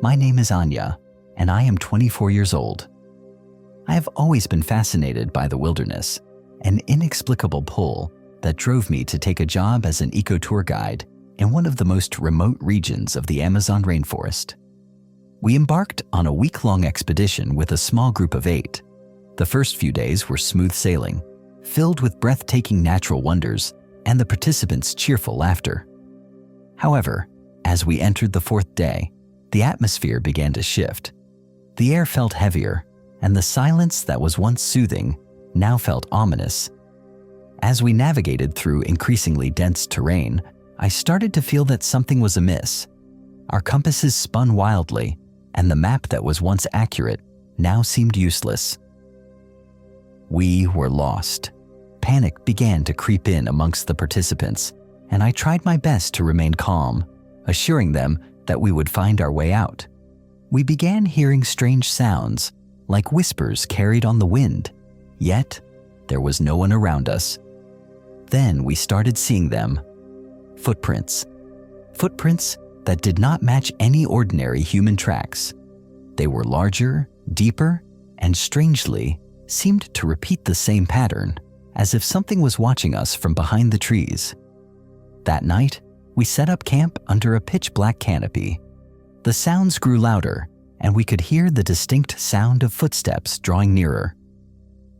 My name is Anya, and I am 24 years old. I have always been fascinated by the wilderness, an inexplicable pull that drove me to take a job as an eco-tour guide in one of the most remote regions of the Amazon rainforest. We embarked on a week-long expedition with a small group of 8. The first few days were smooth sailing, filled with breathtaking natural wonders and the participants' cheerful laughter. However, as we entered the 4th day, the atmosphere began to shift. The air felt heavier, and the silence that was once soothing now felt ominous. As we navigated through increasingly dense terrain, I started to feel that something was amiss. Our compasses spun wildly, and the map that was once accurate now seemed useless. We were lost. Panic began to creep in amongst the participants, and I tried my best to remain calm, assuring them that we would find our way out. We began hearing strange sounds, like whispers carried on the wind, yet there was no one around us. Then we started seeing them. Footprints. Footprints that did not match any ordinary human tracks. They were larger, deeper, and strangely seemed to repeat the same pattern, as if something was watching us from behind the trees. That night, we set up camp under a pitch-black canopy. The sounds grew louder, and we could hear the distinct sound of footsteps drawing nearer.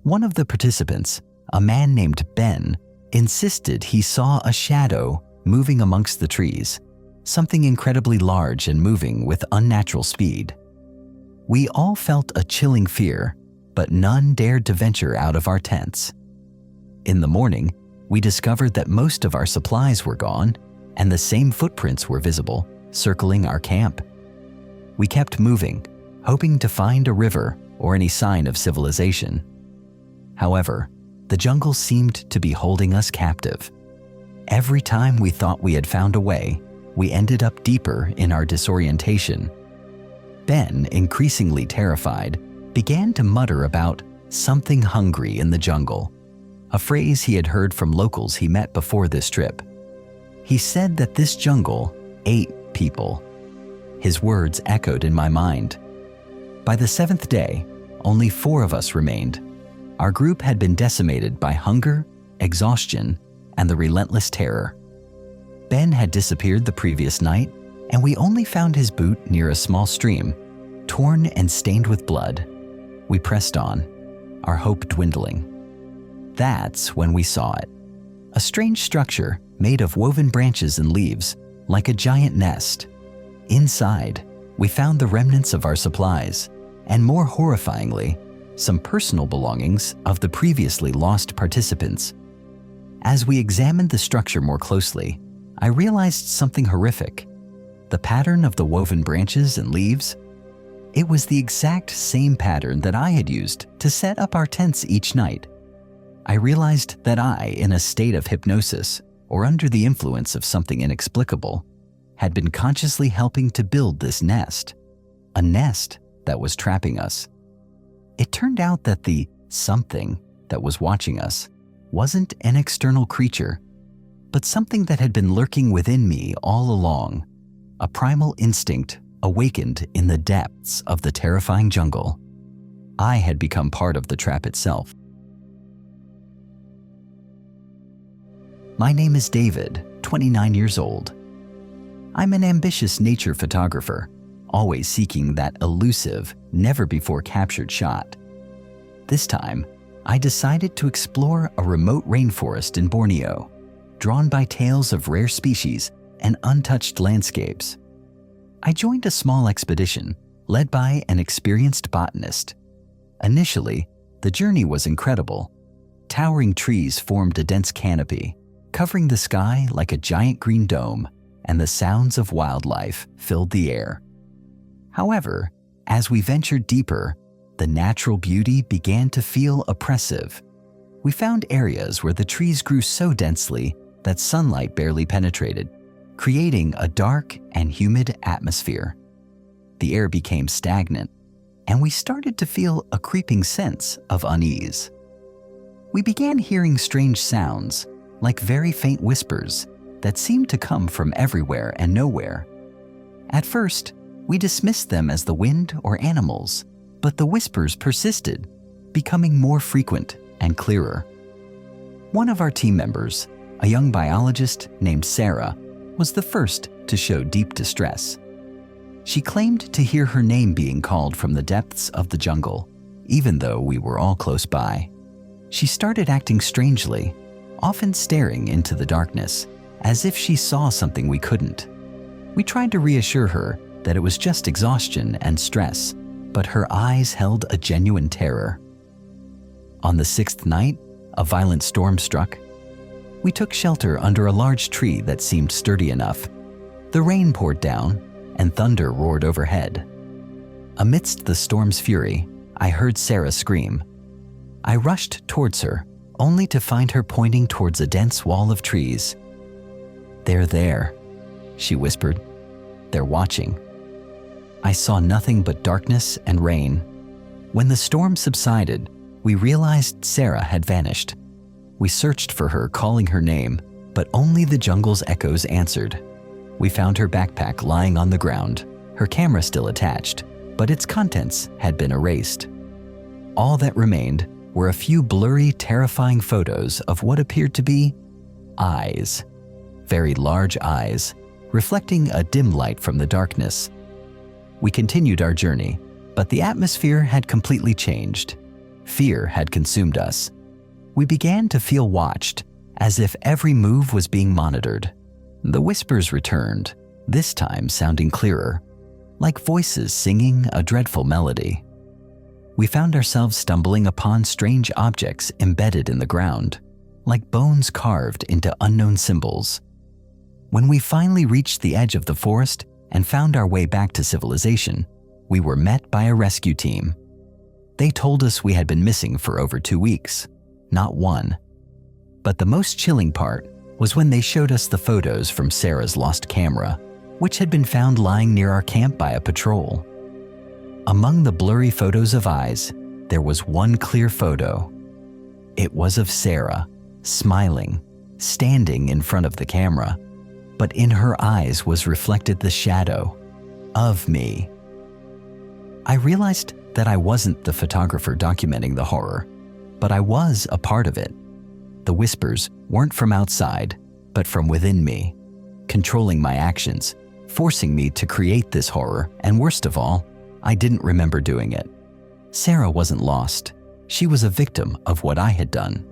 One of the participants, a man named Ben, insisted he saw a shadow moving amongst the trees, something incredibly large and moving with unnatural speed. We all felt a chilling fear, but none dared to venture out of our tents. In the morning, we discovered that most of our supplies were gone, and the same footprints were visible, circling our camp. We kept moving, hoping to find a river or any sign of civilization. However, the jungle seemed to be holding us captive. Every time we thought we had found a way, we ended up deeper in our disorientation. Ben, increasingly terrified, began to mutter about something hungry in the jungle, a phrase he had heard from locals he met before this trip. He said that this jungle ate people. His words echoed in my mind. By the 7th day, only 4 of us remained. Our group had been decimated by hunger, exhaustion, and the relentless terror. Ben had disappeared the previous night, and we only found his boot near a small stream, torn and stained with blood. We pressed on, our hope dwindling. That's when we saw it. A strange structure made of woven branches and leaves, like a giant nest. Inside, we found the remnants of our supplies, and more horrifyingly, some personal belongings of the previously lost participants. As we examined the structure more closely, I realized something horrific. The pattern of the woven branches and leaves. It was the exact same pattern that I had used to set up our tents each night. I realized that I, in a state of hypnosis or under the influence of something inexplicable, had been consciously helping to build this nest, a nest that was trapping us. It turned out that the something that was watching us wasn't an external creature, but something that had been lurking within me all along, a primal instinct awakened in the depths of the terrifying jungle. I had become part of the trap itself. My name is David, 29 years old. I'm an ambitious nature photographer, always seeking that elusive, never-before-captured shot. This time, I decided to explore a remote rainforest in Borneo, drawn by tales of rare species and untouched landscapes. I joined a small expedition led by an experienced botanist. Initially, the journey was incredible. Towering trees formed a dense canopy, covering the sky like a giant green dome, and the sounds of wildlife filled the air. However, as we ventured deeper, the natural beauty began to feel oppressive. We found areas where the trees grew so densely that sunlight barely penetrated, creating a dark and humid atmosphere. The air became stagnant, and we started to feel a creeping sense of unease. We began hearing strange sounds, like very faint whispers that seemed to come from everywhere and nowhere. At first, We dismissed them as the wind or animals, but the whispers persisted, becoming more frequent and clearer. One of our team members, a young biologist named Sarah, was the first to show deep distress. She claimed to hear her name being called from the depths of the jungle, even though we were all close by. She started acting strangely, often staring into the darkness, as if she saw something we couldn't. We tried to reassure her that it was just exhaustion and stress, but her eyes held a genuine terror. On the sixth night, a violent storm struck. We took shelter under a large tree that seemed sturdy enough. The rain poured down, and thunder roared overhead. Amidst the storm's fury, I heard Sarah scream. I rushed towards her, only to find her pointing towards a dense wall of trees. "They're there," she whispered. "They're watching." I saw nothing but darkness and rain. When the storm subsided, we realized Sarah had vanished. We searched for her, calling her name, but only the jungle's echoes answered. We found her backpack lying on the ground, her camera still attached, but its contents had been erased. All that remained were a few blurry, terrifying photos of what appeared to be eyes. Very large eyes, reflecting a dim light from the darkness. We continued our journey, but the atmosphere had completely changed. Fear had consumed us. We began to feel watched, as if every move was being monitored. The whispers returned, this time sounding clearer, like voices singing a dreadful melody. We found ourselves stumbling upon strange objects embedded in the ground, like bones carved into unknown symbols. When we finally reached the edge of the forest and found our way back to civilization, we were met by a rescue team. They told us we had been missing for over 2 weeks, not one. But the most chilling part was when they showed us the photos from Sarah's lost camera, which had been found lying near our camp by a patrol. Among the blurry photos of eyes, there was one clear photo. It was of Sarah, smiling, standing in front of the camera, but in her eyes was reflected the shadow of me. I realized that I wasn't the photographer documenting the horror, but I was a part of it. The whispers weren't from outside, but from within me, controlling my actions, forcing me to create this horror, and worst of all, I didn't remember doing it. Sarah wasn't lost. She was a victim of what I had done.